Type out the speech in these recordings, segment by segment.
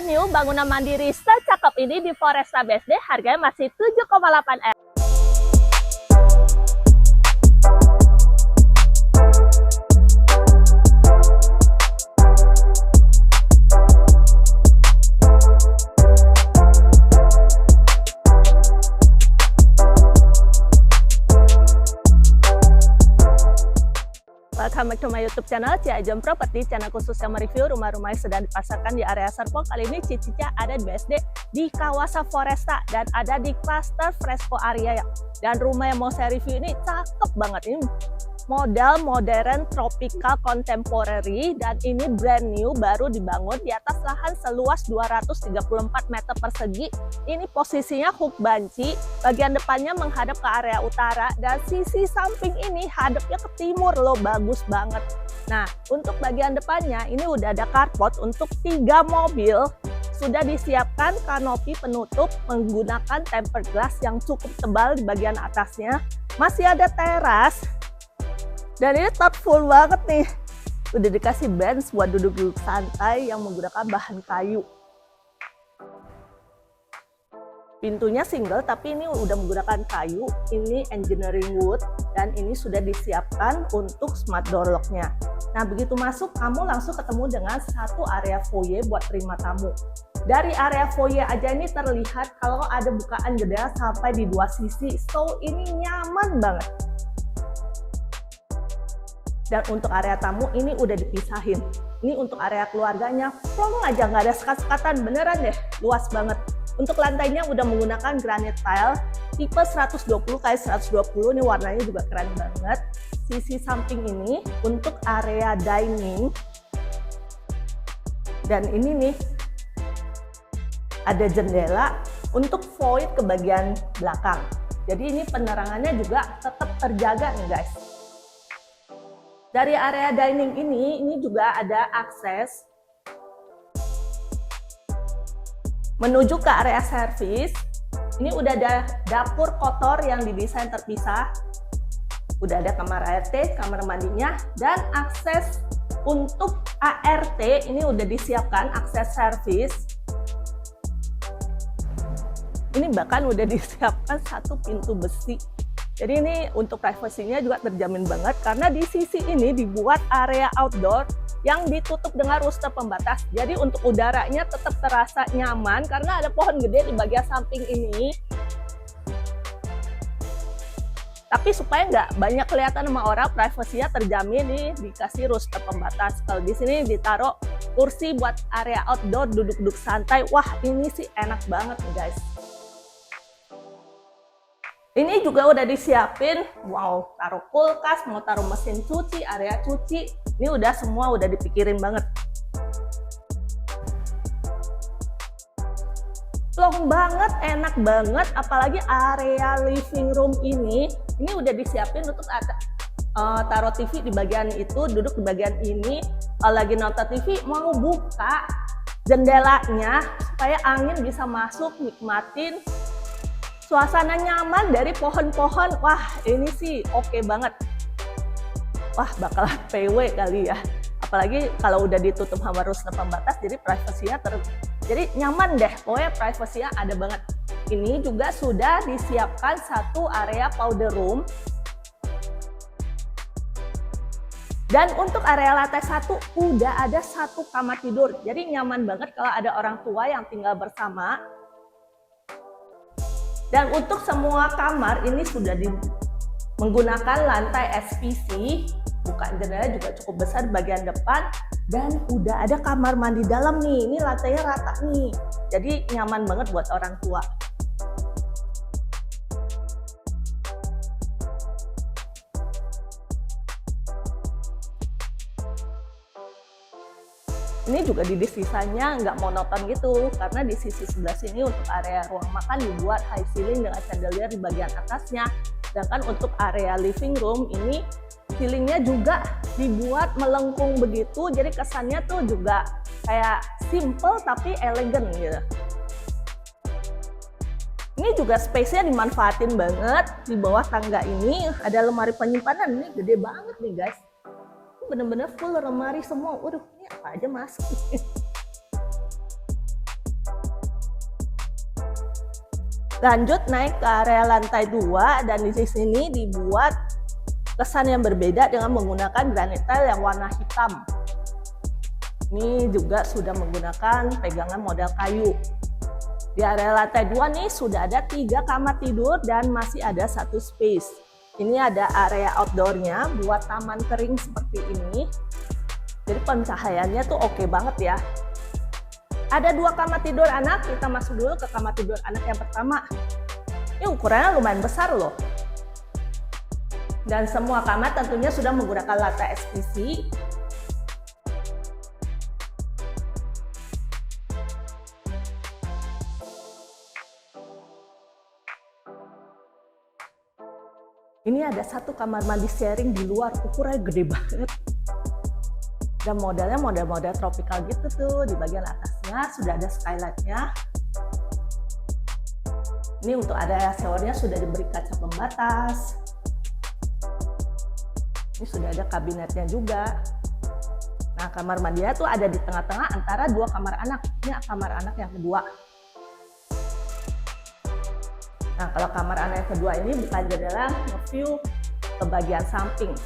Brand new bangunan mandiri secakep ini di Foresta BSD, harganya masih 7,8 M. Welcome back to my YouTube channel, Cia Ajeng Property, channel khusus yang mereview rumah-rumah yang sedang dipasarkan di area Serpong. Kali ini Cica ada di BSD di kawasan Foresta dan ada di cluster Fresco area. Dan rumah yang mau saya review ini cakep banget, ini model modern tropical contemporary dan ini brand new baru dibangun di atas lahan seluas 234 meter persegi. Ini posisinya hook banci, bagian depannya menghadap ke area utara dan sisi samping ini hadapnya ke timur loh, bagus banget. Nah, untuk bagian depannya ini udah ada carport untuk 3 mobil. Sudah disiapkan kanopi penutup menggunakan tempered glass yang cukup tebal di bagian atasnya. Masih ada teras. Dan ini thoughtful banget nih. Udah dikasih bench buat duduk-duduk santai yang menggunakan bahan kayu. Pintunya single tapi ini udah menggunakan kayu. Ini engineering wood dan ini sudah disiapkan untuk smart door lock-nya. Nah, begitu masuk kamu langsung ketemu dengan satu area foyer buat terima tamu. Dari area foyer aja ini terlihat kalau ada bukaan jendela sampai di 2 sisi. So, ini nyaman banget. Dan untuk area tamu ini udah dipisahin. Ini untuk area keluarganya, plong aja, nggak ada sekat-sekatan, beneran deh, luas banget. Untuk lantainya udah menggunakan granite tile tipe 120x120, ini warnanya juga keren banget. Sisi samping ini untuk area dining. Dan ini nih, ada jendela untuk void ke bagian belakang. Jadi ini penerangannya juga tetap terjaga nih guys. Dari area dining ini juga ada akses menuju ke area service. Ini udah ada dapur kotor yang didesain terpisah. Udah ada kamar ART, kamar mandinya, dan akses untuk ART ini udah disiapkan, akses service. Ini bahkan udah disiapkan satu pintu besi. Jadi ini untuk privasinya juga terjamin banget karena di sisi ini dibuat area outdoor yang ditutup dengan rooster pembatas. Jadi untuk udaranya tetap terasa nyaman karena ada pohon gede di bagian samping ini. Tapi supaya nggak banyak kelihatan sama orang, privasinya terjamin nih, dikasih rooster pembatas. Kalau di sini ditaruh kursi buat area outdoor, duduk-duduk santai. Wah, ini sih enak banget nih guys. Ini juga udah disiapin, wow, taruh kulkas, mau taruh mesin cuci, area cuci, ini udah semua udah dipikirin banget. Plong banget, enak banget, apalagi area living room ini udah disiapin untuk taruh TV di bagian itu, duduk di bagian ini, kalau lagi nonton TV mau buka jendelanya supaya angin bisa masuk, nikmatin. Suasana nyaman dari pohon-pohon, wah ini sih oke banget. Wah bakal PW kali ya. Apalagi kalau udah ditutup sama rooster pembatas, jadi privasinya jadi nyaman deh. Pokoknya privasinya ada banget. Ini juga sudah disiapkan satu area powder room. Dan untuk area lantai 1 udah ada satu kamar tidur. Jadi nyaman banget kalau ada orang tua yang tinggal bersama. Dan untuk semua kamar ini sudah menggunakan lantai SPC, bukaan jendela juga cukup besar di bagian depan, dan udah ada kamar mandi dalam nih, ini lantainya rata nih, jadi nyaman banget buat orang tua. Ini juga di sisanya nggak monoton gitu, karena di sisi sebelah sini untuk area ruang makan dibuat high ceiling dengan chandelier di bagian atasnya. Sedangkan untuk area living room ini ceilingnya juga dibuat melengkung begitu, jadi kesannya tuh juga kayak simple tapi elegan gitu. Ini juga space-nya dimanfaatin banget. Di bawah tangga ini ada lemari penyimpanan, ini gede banget nih guys. Bener-bener full lemari semua. Waduh, ini apa aja masuk. Lanjut naik ke area lantai 2 dan di sini dibuat kesan yang berbeda dengan menggunakan granit tile yang warna hitam. Ini juga sudah menggunakan pegangan model kayu. Di area lantai 2 nih sudah ada 3 kamar tidur dan masih ada 1 space. Ini ada area outdoornya buat taman kering seperti ini. Jadi pencahayaannya tuh oke banget ya. Ada 2 kamar tidur anak, kita masuk dulu ke kamar tidur anak yang pertama. Ini ukurannya lumayan besar loh. Dan semua kamar tentunya sudah menggunakan lantai SPC. Ini ada 1 kamar mandi sharing di luar, ukurannya gede banget. Dan modelnya model-model tropical gitu tuh. Di bagian atasnya sudah ada skylightnya. Ini untuk area showernya sudah diberi kaca pembatas. Ini sudah ada kabinetnya juga. Nah, kamar mandinya tuh ada di tengah-tengah antara 2 kamar anak. Ini kamar anak yang kedua. Nah, kalau kamar anak yang kedua ini bukan jendela, nge-view ke bagian samping.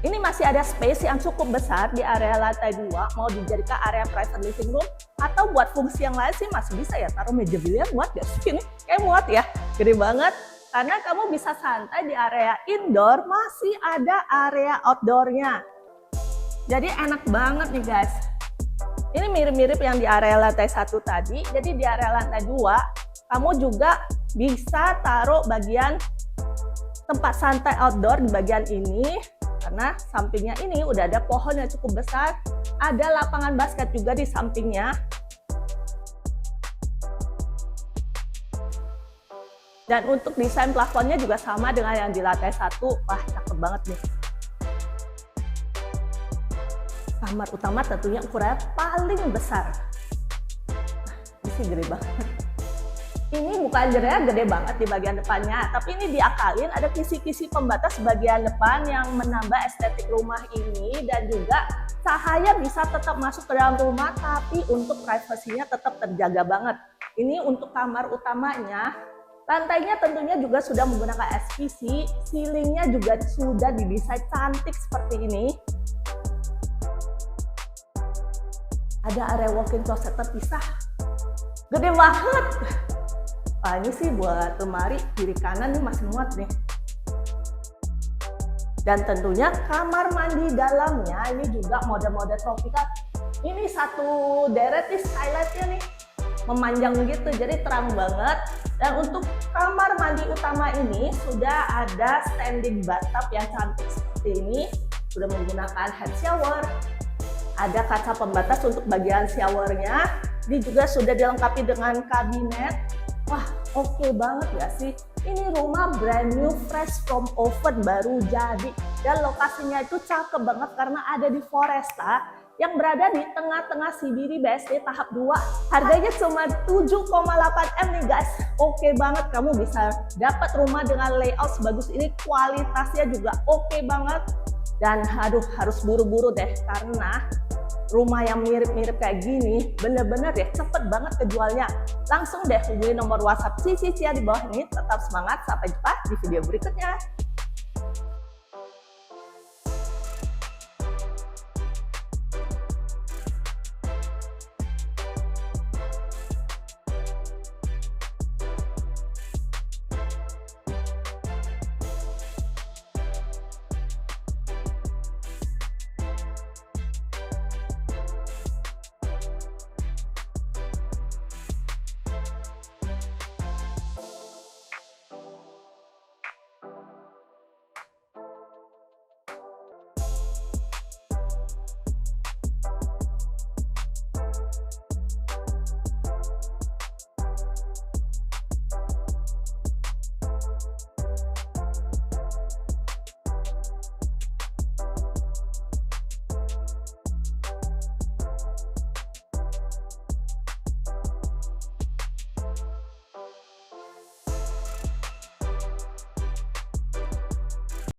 Ini masih ada space yang cukup besar di area lantai 2, mau dijadikan area private living room atau buat fungsi yang lain sih masih bisa ya, taruh meja biliar muat gak sih ini? Kayak muat ya, gede banget. Karena kamu bisa santai di area indoor, masih ada area outdoornya. Jadi enak banget nih guys. Ini mirip-mirip yang di area lantai 1 tadi, jadi di area lantai 2, kamu juga bisa taruh bagian tempat santai outdoor di bagian ini. Karena sampingnya ini udah ada pohon yang cukup besar, ada lapangan basket juga di sampingnya. Dan untuk desain plafonnya juga sama dengan yang di lantai 1. Wah, cakep banget nih. Kamar utama tentunya ukurannya paling besar. Nah, ini gede banget. Ini bukan jendela gede banget di bagian depannya, tapi ini diakalin ada kisi-kisi pembatas bagian depan yang menambah estetik rumah ini, dan juga cahaya bisa tetap masuk ke dalam rumah, tapi untuk privasinya tetap terjaga banget. Ini untuk kamar utamanya. Lantainya tentunya juga sudah menggunakan SPC, ceilingnya juga sudah didesain cantik seperti ini. Ada area walk-in closet terpisah, gede banget. Wah, ini sih buat lemari kiri kanan nih masih muat nih. Dan tentunya kamar mandi dalamnya ini juga mode-mode tropikal. Ini satu deret nih skylightnya nih memanjang gitu, jadi terang banget. Dan untuk kamar mandi utama ini sudah ada standing bathtub yang cantik seperti ini, sudah menggunakan head shower. Ada kaca pembatas untuk bagian showernya. Ini juga sudah dilengkapi dengan kabinet. Wah, oke banget gak sih? Ini rumah brand new, fresh from oven, baru jadi. Dan lokasinya itu cakep banget karena ada di Foresta yang berada di tengah-tengah CBD BSD tahap 2. Harganya cuma 7,8 M nih guys. Oke banget, kamu bisa dapat rumah dengan layout sebagus ini, kualitasnya juga oke banget. Dan aduh, harus buru-buru deh karena rumah yang mirip-mirip kayak gini bener-bener deh cepet banget kejualnya. Langsung deh hubungi nomor WhatsApp Cici Cia di bawah ini. Tetap semangat, sampai jumpa di video berikutnya.